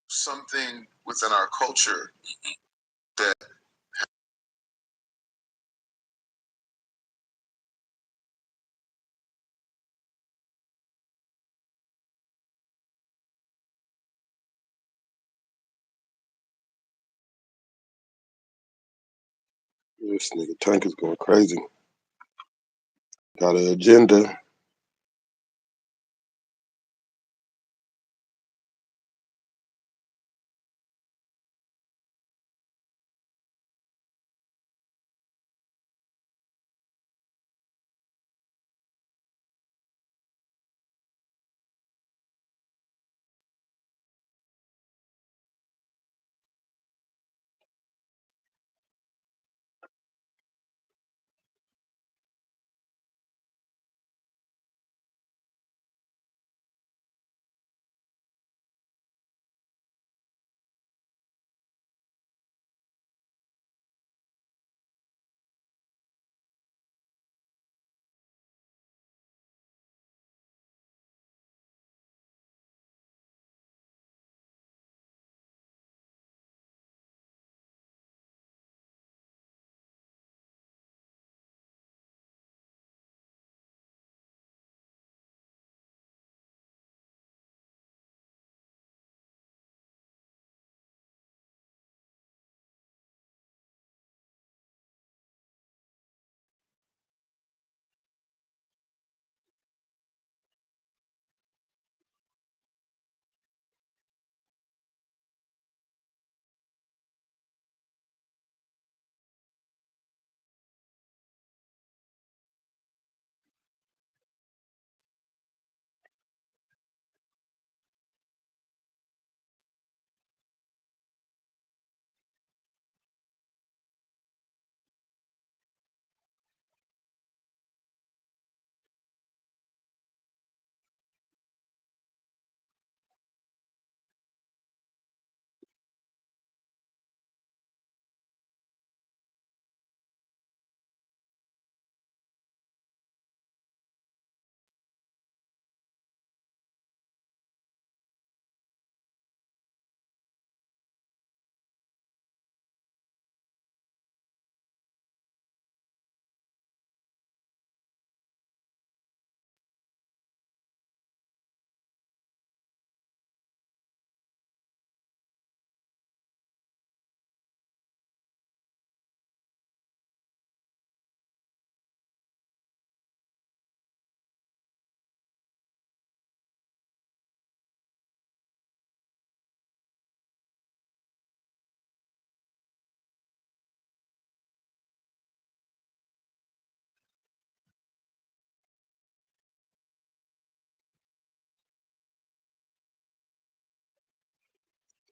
something within our culture that This nigga Tank is going crazy. Got an agenda.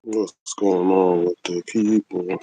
What's going on with the people?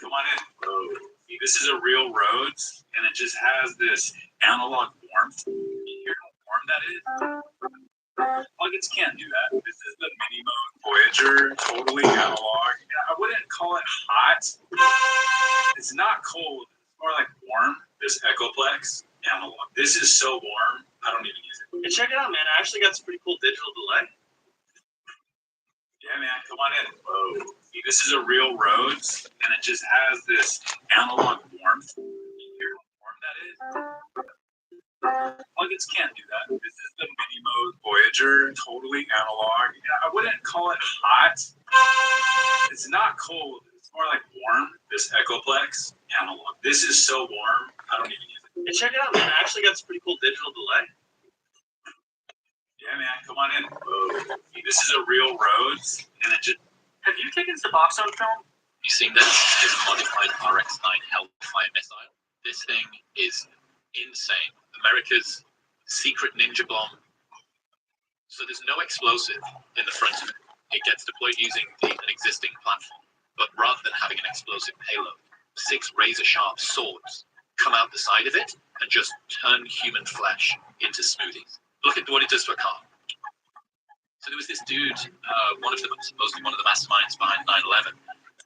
come on in. Whoa. See, this is a real Rhodes, and it just has this analog warmth. You hear how warm that is? Plugins can't do that. This is the mini mode Voyager, totally analog. Yeah, I wouldn't call it hot. It's not cold. It's more like warm. This Echoplex analog. This is so warm. I don't even use it. And check it out, man. I actually got some pretty cool digital delay. Yeah, man. Come on in. Whoa. See, this is a real Rhodes, and it just has this analog warmth. You hear how warm that is? Plugins can't do that. This is the mini mode Voyager, totally analog. Yeah, I wouldn't call it hot. It's not cold. It's more like warm. This Echoplex analog. This is so warm. I don't even use it. And check it out, man. I actually got some pretty cool digital delay. Yeah, man. Come on in. Whoa. See, this is a real Rhodes, and it just. Have you taken Suboxone film? You seen this? This modified RX-9 Hellfire missile. This thing is insane. America's secret ninja bomb. So there's no explosive in the front of it. It gets deployed using an existing platform. But rather than having an explosive payload, 6 razor-sharp swords come out the side of it and just turn human flesh into smoothies. Look at what it does to a car. So there was this dude, one of them, supposedly one of the masterminds behind 9/11.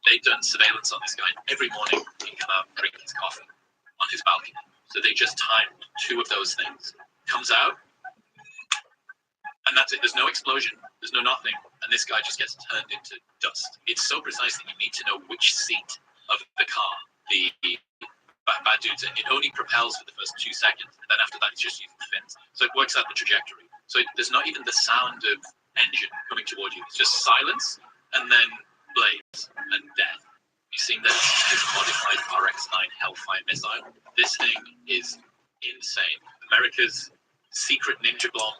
They'd done surveillance on this guy. Every morning he'd come out and drink his coffee on his balcony. So they just timed 2 of those things. Comes out, and that's it. There's no explosion. There's no nothing. And this guy just gets turned into dust. It's so precise that you need to know which seat of the car the bad dude's in. It only propels for the first 2 seconds. And then after that, it's just using fins. So it works out the trajectory. So there's not even the sound of engine coming toward you. It's just silence and then blades and death. You seen this? This modified RX-9 Hellfire missile. This thing is insane. America's secret ninja bomb.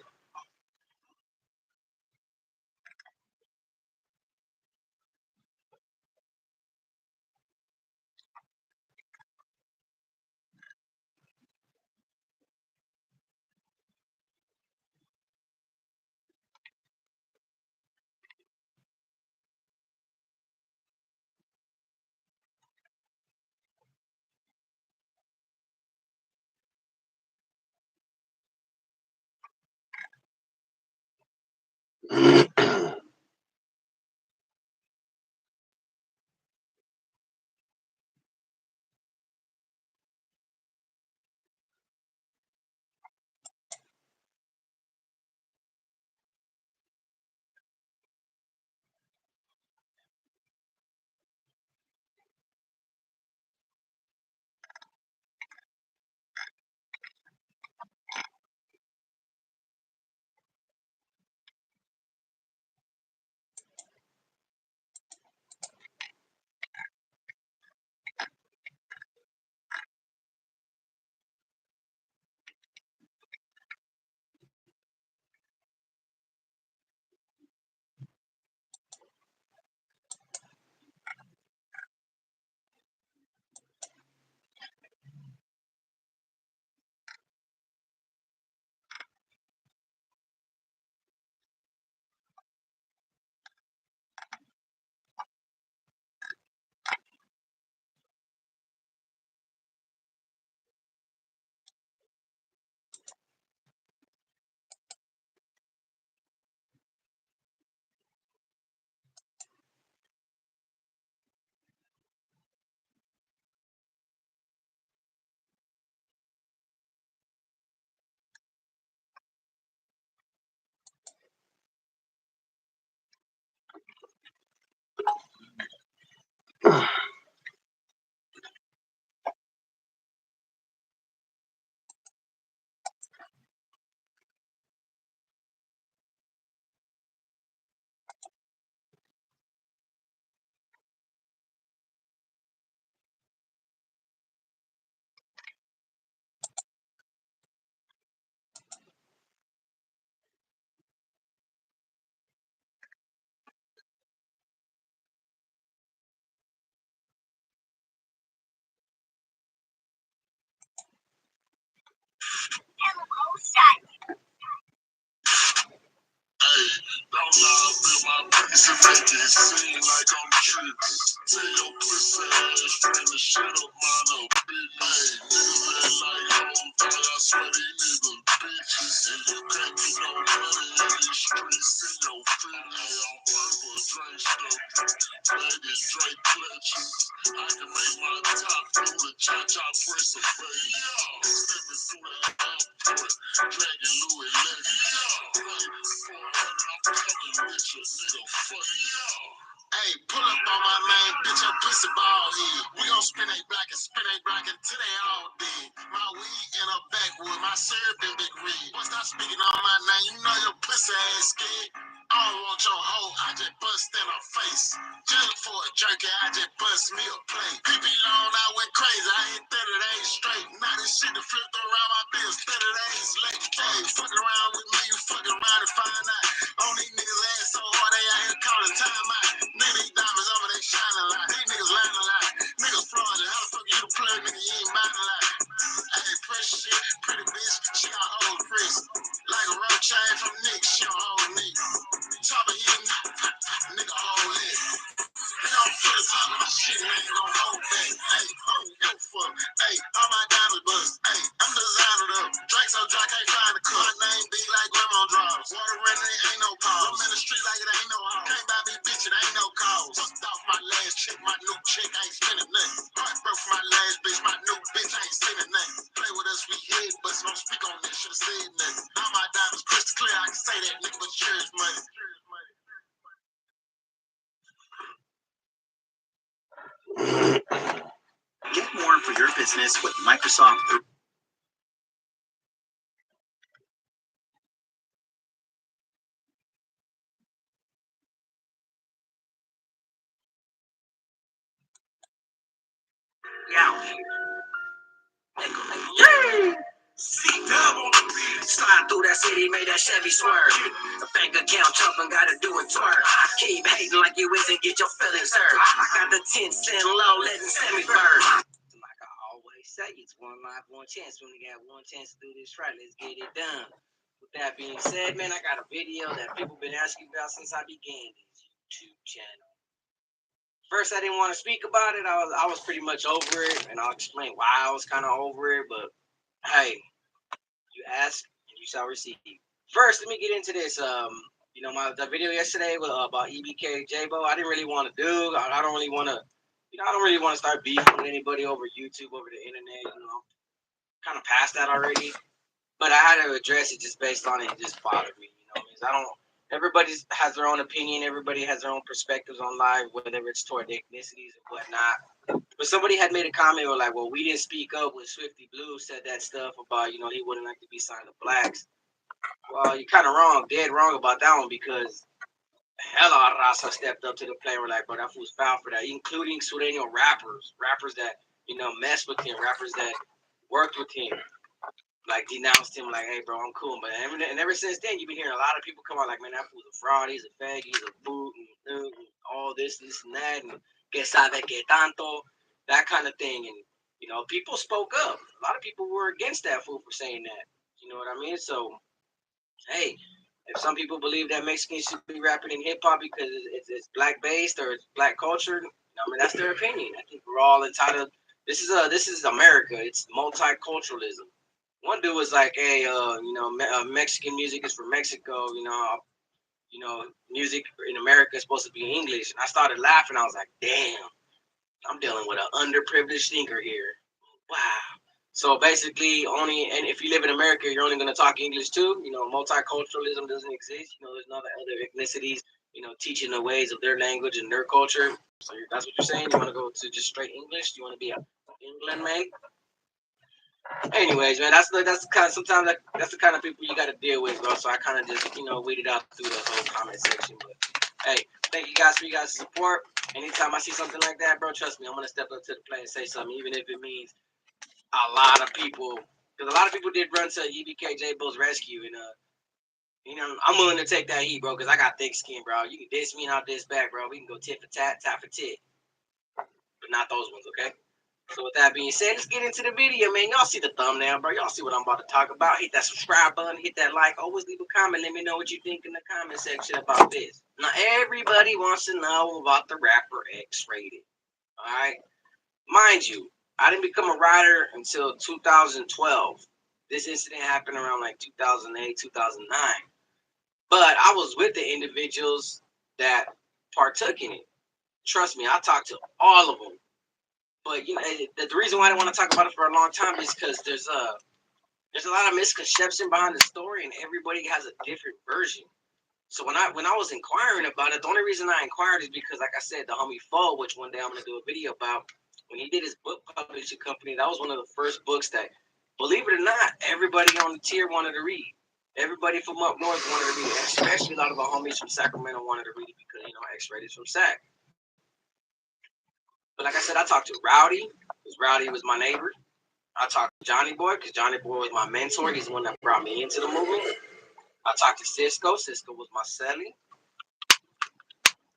Don't lie, feel my bricks and make it seem like I'm tripping. Tell your pussy ass friend to shut up, mind up, bitch. Hey, niggas act like hoes, dog, I swear these niggas bitches. And you can't get no money in these streets in your feelings. On purple, drink stuff, baby, drink clutches. I can make my top do the cha-cha press a baby. Stepping through the airport, dragging Louis Legend. Hey, 400, I'm coming with you, nigga, fuck you. Hey, pull up on my main bitch, I'm pussy ball here. We gon' spin a black until they all dead. My weed in a backwood, my syrup in big red. Boy, stop speaking on my name, you know your pussy ass scared. I don't want your hoe, I just bust in her face. Just for a jerky, I just bust me a plate. PP long, I went crazy, I hit 30 days straight. Now this shit that flipped around my bills 30 days late. Hey, fuck around with me, you fuck around and find out. On these niggas ass so hard, they out here calling time out. Nigga, these diamonds over, they shining a lot. These niggas lying a lot. Niggas fraudulent, how the fuck you the plug, nigga, you ain't buying a lot. Hey, precious shit, pretty bitch, she got old Chris. Like a road chain from Nick, she don't hold me. Top of hitting, nigga hold it. Nigga, I'm for the top of my shit, ain't gon' hold back. Hey, I don't give a fuck. Hey, all my diamonds bust. Hey, I'm designing up. Drake so dry, can't find the cut. My name big like grandma drops. Water running, ain't no pause. I'm in the street like it ain't no home. Can't buy me bitch, it ain't no cause. Fucked off my last chick, my new chick ain't spending nothing. Heart broke for my last bitch, my new bitch ain't spending nothing. Play with us, we head, but don't speak on this, should've said nothing. All my diamonds crystal clear, I can say that nigga, but yours money. Get more for your business with Microsoft. Yeah. Yay! C-Dub on the beat. Slide through that city, made that Chevy swerve. The bank account jumping, gotta do it twerk. Keep hating like you isn't, get your feelings hurt. I got the 10 cent low, letting semi bird. Like I always say, it's one life, one chance. We only got one chance to do this right. Let's get it done. With that being said, man, I got a video that people been asking about since I began this YouTube channel. First, I didn't want to speak about it. I was pretty much over it, and I'll explain why I was kind of over it. But hey, you ask and you shall receive. First, let me get into this. The video yesterday was about EBK J-Bo. I didn't really want to do. I don't really want to. I don't really want to start beefing with anybody over YouTube, over the internet. Kind of past that already. But I had to address it just based on it. It just bothered me. I don't. Everybody has their own opinion. Everybody has their own perspectives on life, whether it's toward ethnicities and whatnot. But somebody had made a comment where like, well, we didn't speak up when Swifty Blue said that stuff about, he wouldn't like to be signed to blacks. Well, you're kind of wrong, dead wrong about that one, because hella raza stepped up to the plate and were like, bro, that fool's foul for that, including Sureño rappers that, messed with him, rappers that worked with him. Like denounced him, like, hey, bro, I'm cool. But and ever since then, you've been hearing a lot of people come out like, man, that fool's a fraud, he's a fag, he's a boot, and all this and that, and que sabe que tanto, that kind of thing. And, people spoke up. A lot of people were against that fool for saying that. You know what I mean? So, hey, if some people believe that Mexicans should be rapping in hip-hop because it's black-based or it's black culture, that's their opinion. I think we're all entitled. This is America. It's multiculturalism. One dude was like, hey, Mexican music is from Mexico, music in America is supposed to be in English. And I started laughing. I was like, damn, I'm dealing with an underprivileged thinker here. Wow. So basically, and if you live in America, you're only going to talk English too. Multiculturalism doesn't exist. There's other ethnicities, teaching the ways of their language and their culture. So that's what you're saying? You want to go to just straight English? You want to be an England mate? Anyways, man, that's the kind of sometimes that's the kind of people you got to deal with, bro. So I kind of just weeded out through the whole comment section. But hey, thank you guys for your guys' support. Anytime I see something like that, bro, trust me, I'm gonna step up to the plate and say something, even if it means a lot of people, because a lot of people did run to EBK J-Bo's rescue, and I'm willing to take that heat, bro, because I got thick skin, bro. You can diss me and I'll diss back, bro. We can go tit for tat, tat for tit, but not those ones, okay? So with that being said, let's get into the video, man. Y'all see the thumbnail, bro. Y'all see what I'm about to talk about. Hit that subscribe button, hit that like. Always leave a comment. Let me know what you think in the comment section about this. Now, everybody wants to know about the rapper X-Rated. All right? Mind you, I didn't become a writer until 2012. This incident happened around like 2008, 2009. But I was with the individuals that partook in it. Trust me, I talked to all of them. But you know, the reason why I didn't want to talk about it for a long time is because there's a lot of misconception behind the story, and everybody has a different version. So when I was inquiring about it, the only reason I inquired is because, like I said, the homie Fo, which one day I'm gonna do a video about, when he did his book publishing company, that was one of the first books that, believe it or not, everybody on the tier wanted to read. Everybody from up north wanted to read it, especially a lot of our homies from Sacramento wanted to read it because X-Rated from Sac. But like I said, I talked to Rowdy, because Rowdy was my neighbor. I talked to Johnny Boy, because Johnny Boy was my mentor. He's the one that brought me into the movement. I talked to Cisco. Cisco was my celly.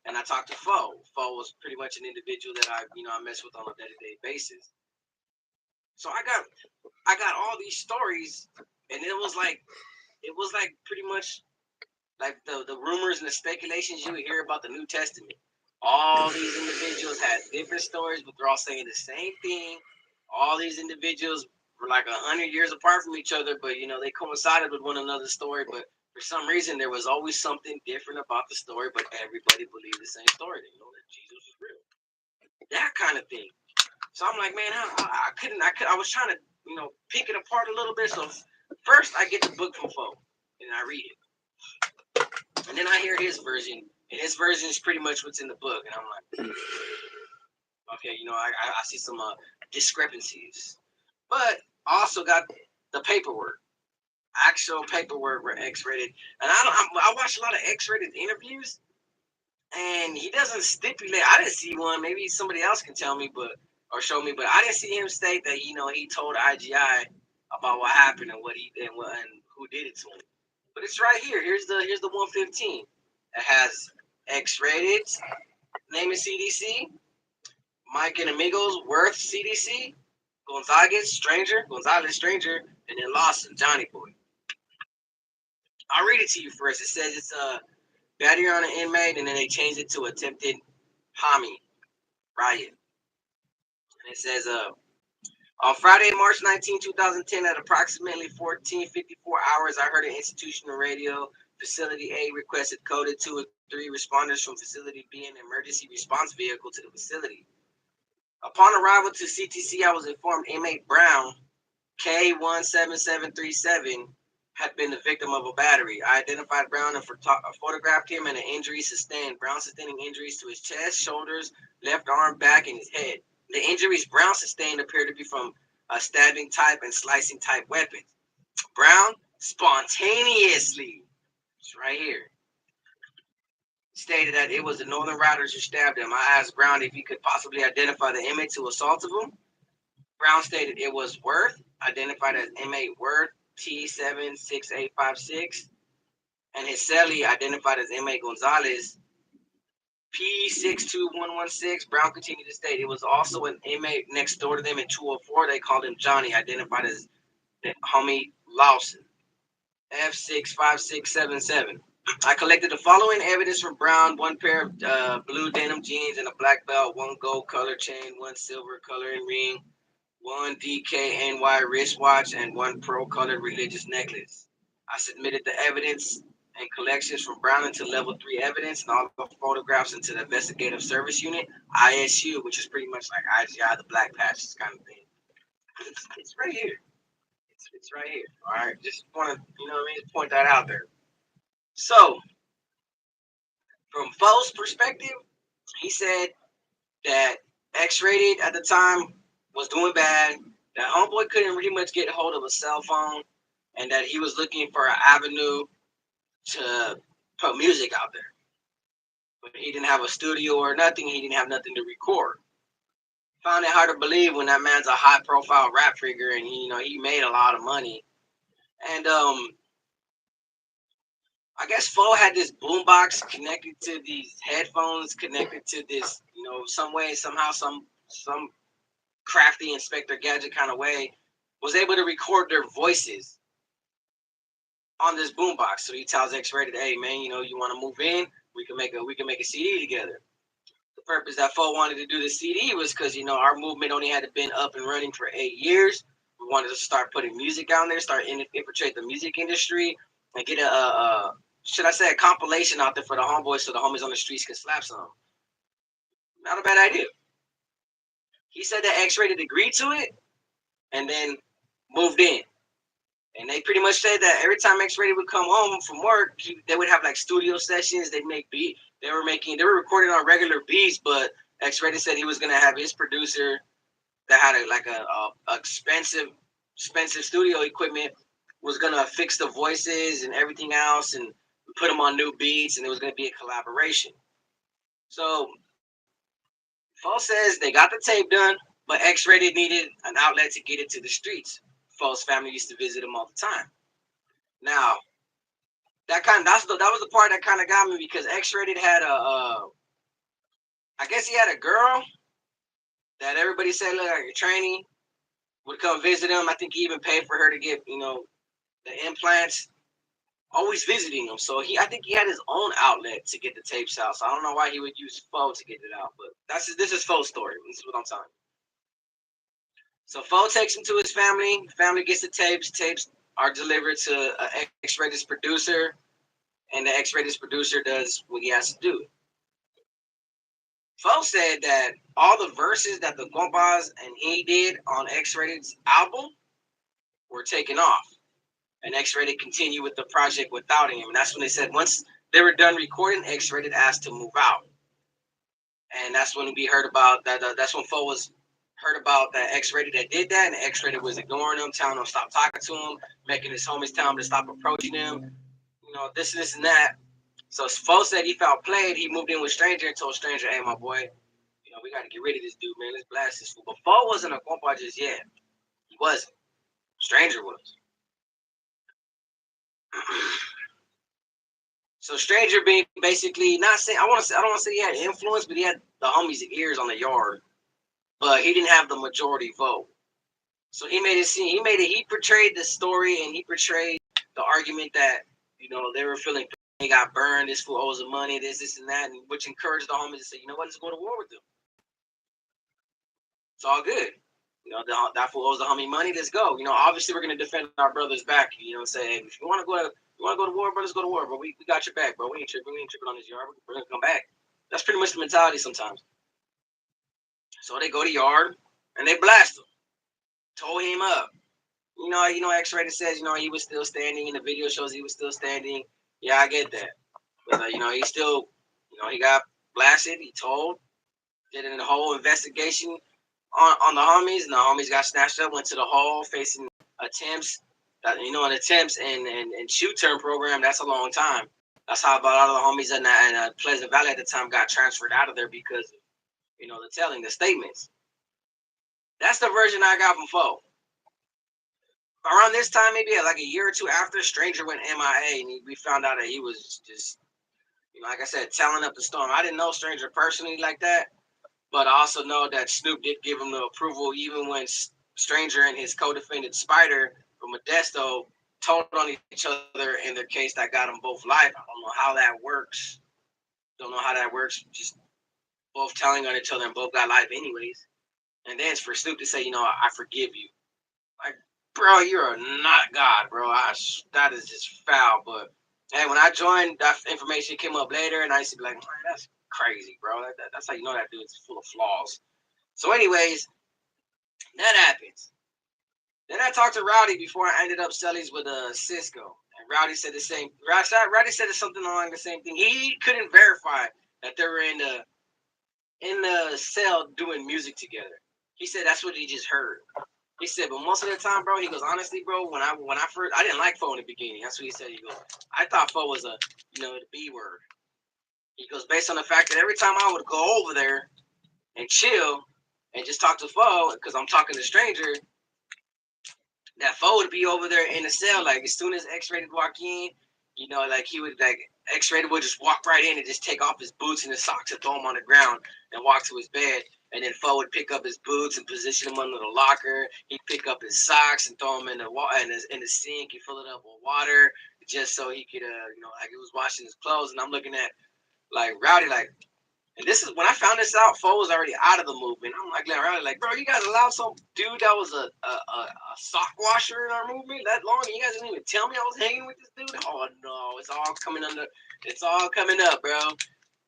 And I talked to Fo. Fo was pretty much an individual that I mess with on a day-to-day basis. So I got all these stories, and it was like pretty much like the rumors and the speculations you would hear about the New Testament. All these individuals had different stories, but they're all saying the same thing. All these individuals were like 100 years apart from each other, but they coincided with one another's story. But for some reason, there was always something different about the story, but everybody believed the same story. They know that Jesus was real. That kind of thing. So I'm like, man, I was trying to, pick it apart a little bit. So first I get the book from Fo, and I read it. And then I hear his version, and his version is pretty much what's in the book. And I'm like, okay, I see some discrepancies. But I also got the paperwork, actual paperwork where X-Rated. And I watch a lot of X-Rated interviews, and he doesn't stipulate. I didn't see one. Maybe somebody else can tell me, or show me. But I didn't see him state that he told IGI about what happened and what he did and who did it to him. But it's right here. Here's the 115. It has X-Rated, name is CDC, Mike and Amigos, Worth CDC, Gonzalez Stranger, and then Lawson, Johnny Boy. I'll read it to you first. It says it's a battery on an inmate, and then they changed it to attempted homie riot. And it says on Friday, March 19, 2010, at approximately 14:54 hours, I heard an institutional radio. Facility A requested coded 2 or 3 responders from Facility B an emergency response vehicle to the facility. Upon arrival to CTC, I was informed inmate Brown, K17737, had been the victim of a battery. I identified Brown and photographed him and the injuries sustained. Brown sustaining injuries to his chest, shoulders, left arm, back, and his head. The injuries Brown sustained appear to be from a stabbing type and slicing type weapons. Brown spontaneously, it's right here, stated that it was the Northern Riders who stabbed him. I asked Brown if he could possibly identify the inmate who assaulted him. Brown stated it was Worth, identified as inmate Worth T76856, and his cellie identified as inmate Gonzalez P62116. Brown continued to state it was also an inmate next door to them in 204. They called him Johnny, identified as the homie Lawson F65677. I collected the following evidence from Brown: 1 pair of blue denim jeans and a black belt, 1 gold color chain, 1 silver coloring ring, 1 DKNY wristwatch, and 1 pearl-colored religious necklace. I submitted the evidence and collections from Brown into level 3 evidence and all the photographs into the investigative service unit, ISU, which is pretty much like IGI, the black patches kind of thing. It's right here. It's right here. All right, just want to point that out there. So, from Fo's perspective, he said that X-Rated at the time was doing bad, that homeboy couldn't really much get a hold of a cell phone, and that he was looking for an avenue to put music out there. But he didn't have a studio or nothing. He didn't have nothing to record. Found it hard to believe when that man's a high-profile rap figure, and he made a lot of money. And I guess Fo had this boombox connected to these headphones, connected to this, some way, somehow, some crafty Inspector Gadget kind of way, was able to record their voices on this boombox. So he tells X-Rated, "Hey man, you know, you want to move in? We can make a CD together." The purpose that Fo wanted to do the CD was because, you know, our movement only had been up and running for 8 years. We wanted to start putting music out there, start infiltrate the music industry, and get should I say, a compilation out there for the homeboys so the homies on the streets could slap some. Not a bad idea. He said that X-Rated agreed to it and then moved in. And they pretty much said that every time X-Rated would come home from work, they would have like studio sessions. They'd make beat. They were recording on regular beats, but X-Rated said he was gonna have his producer that had a expensive studio equipment, was gonna fix the voices and everything else and put them on new beats, and it was gonna be a collaboration. So Fo says they got the tape done, but X-Rated needed an outlet to get it to the streets. Fo's family used to visit him all the time. Now, that was the part that kind of got me, because X-Rated had I guess he had a girl that everybody said looked like a trainee, would come visit him. I think he even paid for her to get, you know, the implants. Always visiting him, so I think he had his own outlet to get the tapes out. So I don't know why he would use Fo to get it out, but this is Fo's story. This is what I'm telling you. So Fo takes him to his family. Family gets the tapes. Tapes are delivered to an X-Rated producer, and the X-Rated producer does what he has to do. Fo said that all the verses that the compas and he did on X-Rated's album were taken off, and X-Rated continued with the project without him. And that's when they said once they were done recording, X-Rated asked to move out. And that's when we heard about that. That's when Fo was heard about that X-Rated that did that, and X-Rated was ignoring him, telling him to stop talking to him, making his homies tell him to stop approaching him, you know, this and that. So Fo said he felt played. He moved in with Stranger and told Stranger, "Hey, my boy, you know, we got to get rid of this dude, man. Let's blast this fool." But Fo wasn't a compa just yet. He wasn't. Stranger was. So Stranger being basically not saying, I don't want to say he had influence, but he had the homies' ears on the yard, but he didn't have the majority vote. So he made it seem, he portrayed the story, and he portrayed the argument that, you know, they were feeling they got burned, this fool owes them money, this and that, and which encouraged the homies to say, you know what, let's go to war with them. It's all good. You know, that fool owes the homie money, let's go. You know, obviously we're gonna defend our brothers back, you know, say, if you wanna go to war, brothers, go to war, but we got your back, bro. We ain't tripping on this yard. We're gonna come back. That's pretty much the mentality sometimes. So they go to yard and they blast him. Tow him up. You know, X-Rated says, you know, he was still standing. In the video shows he was still standing. Yeah, I get that. But, you know, he still, you know, he got blasted. He told. Did a whole investigation on the homies. And the homies got snatched up, went to the hall facing attempts. You know, attempts and shoot term program, that's a long time. That's how about all the homies in Pleasant Valley at the time got transferred out of there because of, you know, the statements. That's the version I got from Fo. Around this time, maybe like a year or two after, Stranger went MIA, and we found out that he was just, you know, like I said, telling up the storm. I didn't know Stranger personally like that, but I also know that Snoop did give him the approval, even when Stranger and his co-defendant Spider from Modesto told on each other in their case that got them both life. I don't know how that works. Don't know how that works. Just both telling on each other and both got life anyways. And then it's for Snoop to say, you know, I forgive you. Like, bro, you're not God, bro. That is just foul. But hey, when I joined, that information came up later, and I used to be like, man, that's crazy, bro. That's how you know that dude's full of flaws. So anyways, that happens. Then I talked to Rowdy before I ended up Sully's with Cisco. And Rowdy said the same. Rowdy said something along the same thing. He couldn't verify that they were in the cell doing music together. He said that's what he just heard. He said, but most of the time, bro, he goes, honestly, bro, when I first, I didn't like Fo in the beginning. That's what he said. He goes, I thought Fo was the B word. He goes, based on the fact that every time I would go over there and chill and just talk to Fo, because I'm talking to Stranger, that Fo would be over there in the cell. Like, as soon as X-Rated walk in, you know, like he would, like, X-Rated would just walk right in and just take off his boots and his socks and throw them on the ground and walk to his bed. And then Fo would pick up his boots and position them under the locker. He'd pick up his socks and throw them in the in the sink. He'd fill it up with water just so he could, like he was washing his clothes. And I'm looking at like Rowdy, like, and this is when I found this out. Fo was already out of the movement. I'm like, Rowdy, like, bro, you guys allowed some dude that was a sock washer in our movement that long, and you guys didn't even tell me I was hanging with this dude. Oh no, it's all coming up, bro.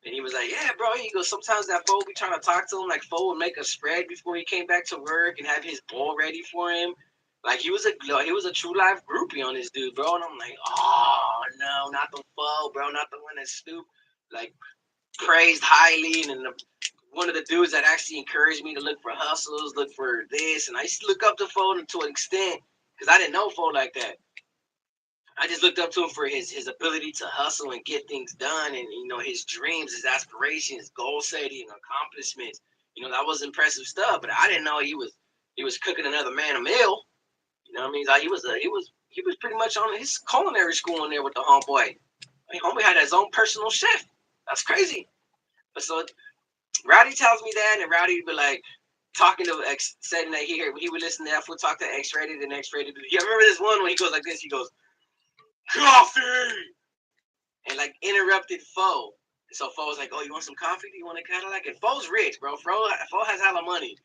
And he was like, yeah, bro. He goes, sometimes that Fo be trying to talk to him. Like, Fo would make a spread before he came back to work and have his bowl ready for him. Like, he was a true life groupie on this dude, bro. And I'm like, oh, no, not the Fo, bro. Not the one that stooped, like, praised highly. And then one of the dudes that actually encouraged me to look for hustles, look for this. And I used to look up to Fo to an extent because I didn't know Fo like that. I just looked up to him for his ability to hustle and get things done, and his dreams, his aspirations, goal setting, accomplishments. That was impressive stuff. But I didn't know he was cooking another man a meal. You know what I mean? Like he was pretty much on his culinary school in there with the homeboy. I mean, homeboy had his own personal chef. That's crazy. But so Rowdy tells me that, and Rowdy would be like talking to X, saying that he would listen to F would talk to X-Rated, and X-Rated. Yeah, I remember this one when he goes like this. He goes, coffee, and like interrupted Fo. So Fo was like, "Oh, you want some coffee? Do you want a Cadillac?" And Fo's rich, bro. Fo has hella money.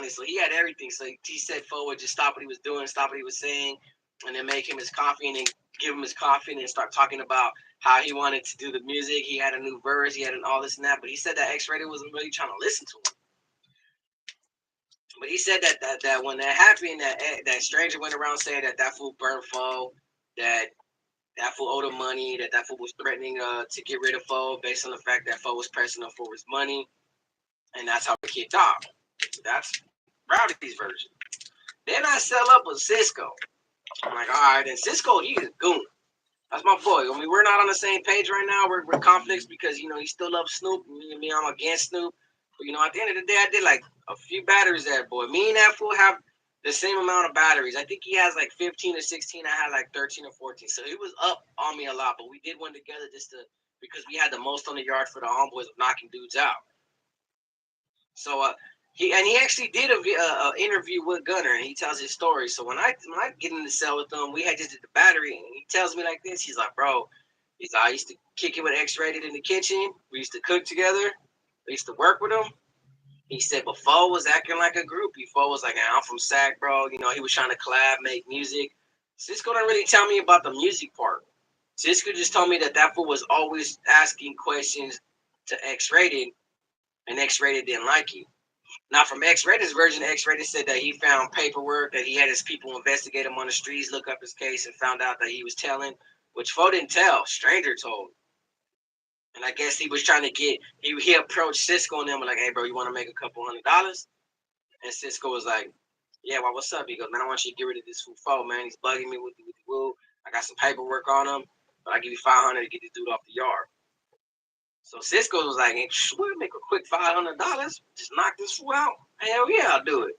So he had everything. So he said Fo would just stop what he was doing, stop what he was saying, and then make him his coffee, and then give him his coffee, and then start talking about how he wanted to do the music. He had a new verse, he had all this and that. But he said that X-Rated wasn't really trying to listen to him. But he said that when that happened, that stranger went around saying that fool burned Fo, that fool owed him money, that fool was threatening to get rid of Fo based on the fact that Fo was pressing him for his money, and that's how it kicked off. That's Rowdy's version. Then I sell up with Cisco. I'm like, all right, and Cisco, he's a goon. That's my boy. I mean, we're not on the same page right now. We're conflicts because, he still loves Snoop. Me, I'm against Snoop. But, at the end of the day, I did like a few batteries that boy. Me and that fool have the same amount of batteries. I think he has like 15 or 16. I had like 13 or 14. So he was up on me a lot. But we did one together because we had the most on the yard for the homeboys of knocking dudes out. So he actually did a interview with Gunner, and he tells his story. So when I get in the cell with him, we had just did the battery, and he tells me like this. He's like, bro, I used to kick it with X-Rated in the kitchen. We used to cook together. We used to work with him. He said, but Fo was acting like a groupie. Fo was like, I'm from SAC, bro. He was trying to collab, make music. Cisco didn't really tell me about the music part. Cisco just told me that fool was always asking questions to X-Rated, and X-Rated didn't like it. Now, from X-Rated's version, X-Rated said that he found paperwork, that he had his people investigate him on the streets, look up his case, and found out that he was telling, which Fo didn't tell. Stranger told. And I guess he was trying to he approached Cisco and them like, hey, bro, you want to make a couple $100? And Cisco was like, yeah, well, what's up? He goes, man, I want you to get rid of this fool Fo, man. He's bugging me with the woo. I got some paperwork on him, but I give you $500 to get this dude off the yard. So Cisco was like, hey, we'll make a quick $500. Just knock this fool out. Hell yeah, I'll do it.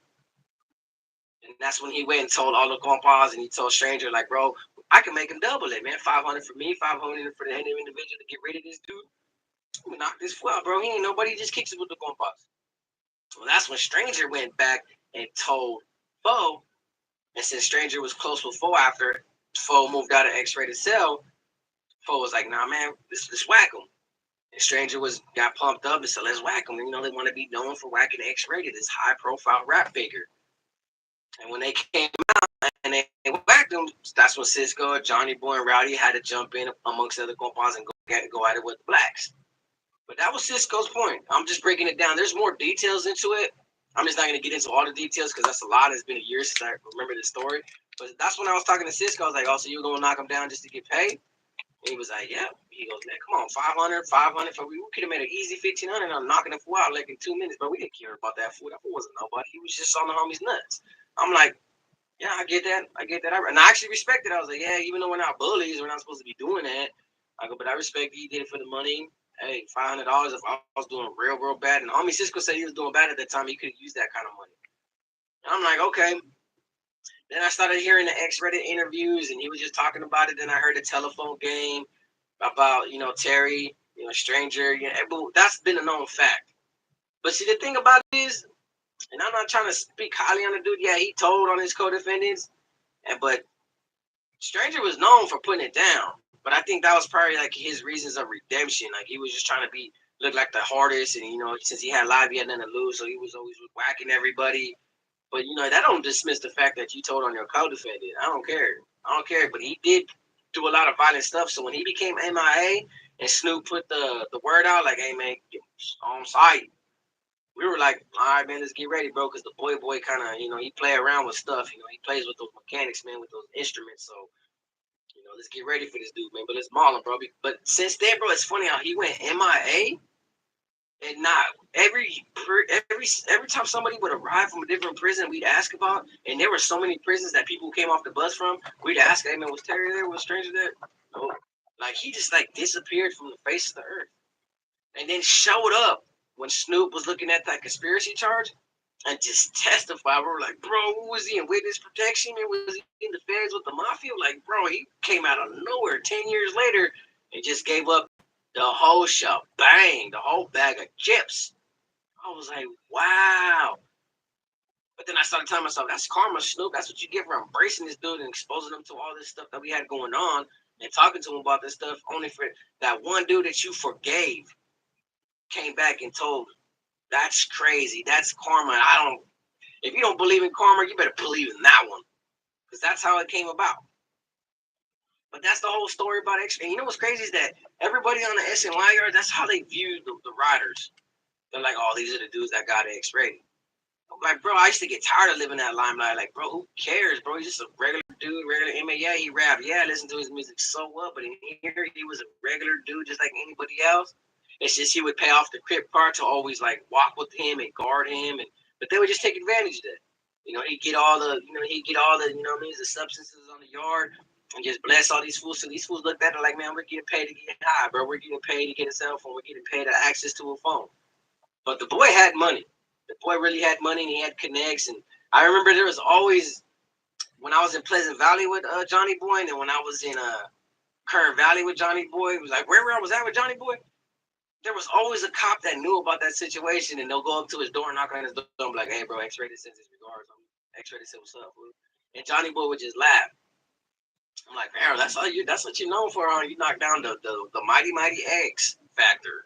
And that's when he went and told all the compas, and he told Stranger, like, bro, I can make him double it, man. 500 for me, 500 for the individual to get rid of this dude. We knock this fool out, bro. He ain't nobody. He just kicks it with the compas. Well, that's when Stranger went back and told Fo, and since Stranger was close with Fo after Fo moved out of X-Rated cell, Fo was like, nah, man, let's whack him. And Stranger got pumped up and said, let's whack him. They want to be known for whacking X-Rated, this high-profile rap figure. And when they came out and they whacked him, that's when Cisco, Johnny Boy, and Rowdy had to jump in amongst other compas and go at it with the blacks. But that was Cisco's point. I'm just breaking it down. There's more details into it. I'm just not going to get into all the details because that's a lot. It's been a year since I remember the story. But that's when I was talking to Cisco. I was like, oh, so you're going to knock him down just to get paid? And he was like, yeah. He goes, man, come on, 500 for we could have made an easy 1,500. I'm knocking the fool out like in 2 minutes, but we didn't care about that fool. That fool wasn't nobody. He was just on the homie's nuts. I'm like, yeah, I get that. And I actually respect it. I was like, yeah, even though we're not bullies, we're not supposed to be doing that. I go, but I respect he did it for the money. Hey, $500 if I was doing real bad. And homie Cisco said he was doing bad at that time. He could use that kind of money. And I'm like, okay. Then I started hearing the X-Rated interviews, and he was just talking about it. Then I heard the telephone game about, Terry, Stranger. That's been a known fact. But see, the thing about it is, and I'm not trying to speak highly on the dude. Yeah, he told on his co-defendants, but Stranger was known for putting it down. But I think that was probably like his reasons of redemption. Like he was just trying to look like the hardest, and since he had live, he had nothing to lose, so he was always whacking everybody. But that don't dismiss the fact that you told on your co-defendant. I don't care. I don't care. But he did do a lot of violent stuff. So when he became MIA and Snoop put the word out, like, "Hey man, get on site," we were like, "All right, man, let's get ready, bro," because the boy kind of, he play around with stuff. He plays with those mechanics, man, with those instruments. So let's get ready for this dude, man. But let's maul him, bro. But since then, bro, it's funny how he went MIA. And not every time somebody would arrive from a different prison, we'd ask about, and there were so many prisons that people came off the bus from. We'd ask, "Hey man, was Terry there? Was Stranger there?" No, like he just like disappeared from the face of the earth, and then showed up when Snoop was looking at that conspiracy charge, and just testified. We were like, "Bro, who was he in witness protection? And was he in the feds with the mafia?" Like, bro, he came out of nowhere 10 years later and just gave up the whole shebang, the whole bag of chips. I was like, wow. But then I started telling myself, that's karma, Snoop. That's what you get for embracing this dude and exposing him to all this stuff that we had going on and talking to him about this stuff. Only for that one dude that you forgave came back and told, that's crazy. That's karma. If you don't believe in karma, you better believe in that one. Because that's how it came about. But that's the whole story about X. And you know what's crazy is that everybody on the SNY yard, that's how they view the riders. They're like, oh, these are the dudes that got X-rated. I'm like, bro, I used to get tired of living that limelight. Like, bro, who cares, bro? He's just a regular dude, regular inmate. Yeah, he rapped. Yeah, I listened to his music. So what? But in here, he was a regular dude just like anybody else. It's just he would pay off the crip part to always like walk with him and guard him, but they would just take advantage of that. He'd get all the, the substances on the yard and just bless all these fools. So these fools looked at it like, man, we're getting paid to get high, bro. We're getting paid to get a cell phone. We're getting paid to access to a phone. But the boy had money. The boy really had money and he had connects. And I remember there was always, when I was in Pleasant Valley with Johnny Boy, and then when I was in Kern Valley with Johnny Boy, it was like wherever I was at with Johnny Boy, there was always a cop that knew about that situation, and they'll go up to his door, knock on his door, and be like, "Hey, bro, X-rated sends his regards. X-rated said, what's up, bro?" And Johnny Boy would just laugh. I'm like, "Bro, that's what you're known for, huh? You knock down the mighty X factor."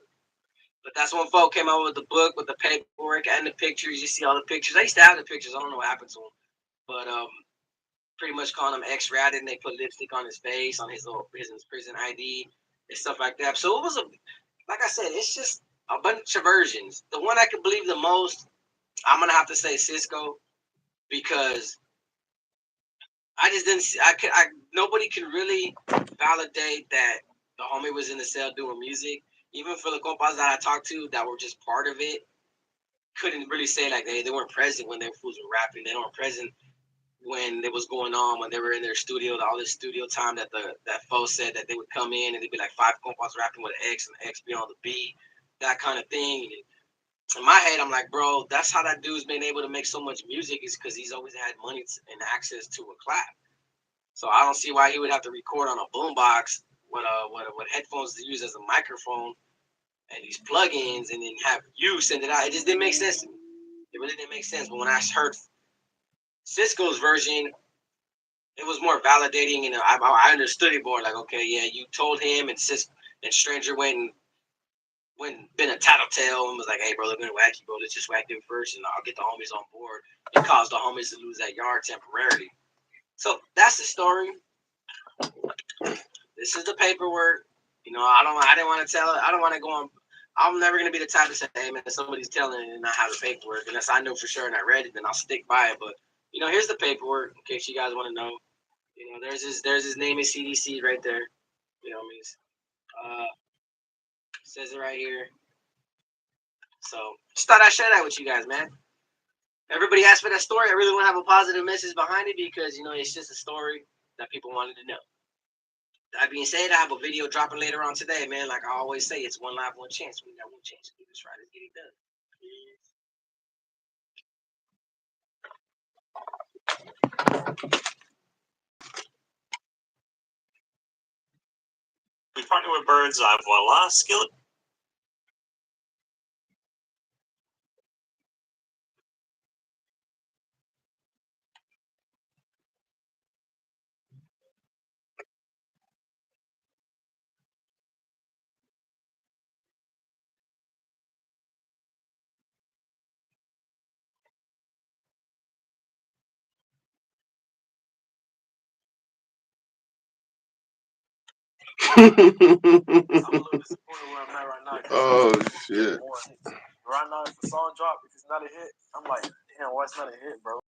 But that's when folk came out with the book with the paperwork and the pictures. You see all the pictures. They used to have the pictures. I don't know what happened to them, but pretty much calling him X-rated, and they put lipstick on his face, on his prison ID and stuff like that. So it was like I said, it's just a bunch of versions. The one I can believe the most, I'm gonna have to say Cisco, because I just didn't see. Nobody can really validate that the homie was in the cell doing music. Even for the compas that I talked to that were just part of it, couldn't really say like they weren't present when their fools were rapping. They weren't present when it was going on, when they were in their studio, all this studio time that folks said that they would come in and they'd be like five compas rapping with an X and the X be on the beat, that kind of thing. And in my head, I'm like, bro, that's how that dude's been able to make so much music, is because he's always had money and access to a clap. So I don't see why he would have to record on a boombox with headphones to use as a microphone and these plugins, and then have you send it out. It just didn't make sense to me. It really didn't make sense. But when I heard Cisco's version, it was more validating, and I understood it more. Like, okay, yeah, you told him, and Stranger went been a tattletale and was like, "Hey, bro, they're gonna whack you, bro. Let's just whack them first, and I'll get the homies on board." It caused the homies to lose that yard temporarily. So that's the story. This is the paperwork. I didn't want to tell it. I don't want to go on. I'm never gonna be the type to say, "Hey, man, somebody's telling it and I have the paperwork." Unless I know for sure and I read it, then I'll stick by it. But here's the paperwork in case you guys want to know. There's his name is CDC right there. I mean, says it right here. So just thought I'd share that with you guys, man. Everybody asked for that story. I really want to have a positive message behind it because it's just a story that people wanted to know. That being said, I have a video dropping later on today, man. Like I always say, it's one life, one chance. We got one chance to do this right. Let's get it done. We partner with Bird's Eye. Voila, skillet. I'm a little disappointed where I'm at right now. Oh shit. Right now, if the song drop, if it's not a hit, I'm like, damn, why it's not a hit, bro?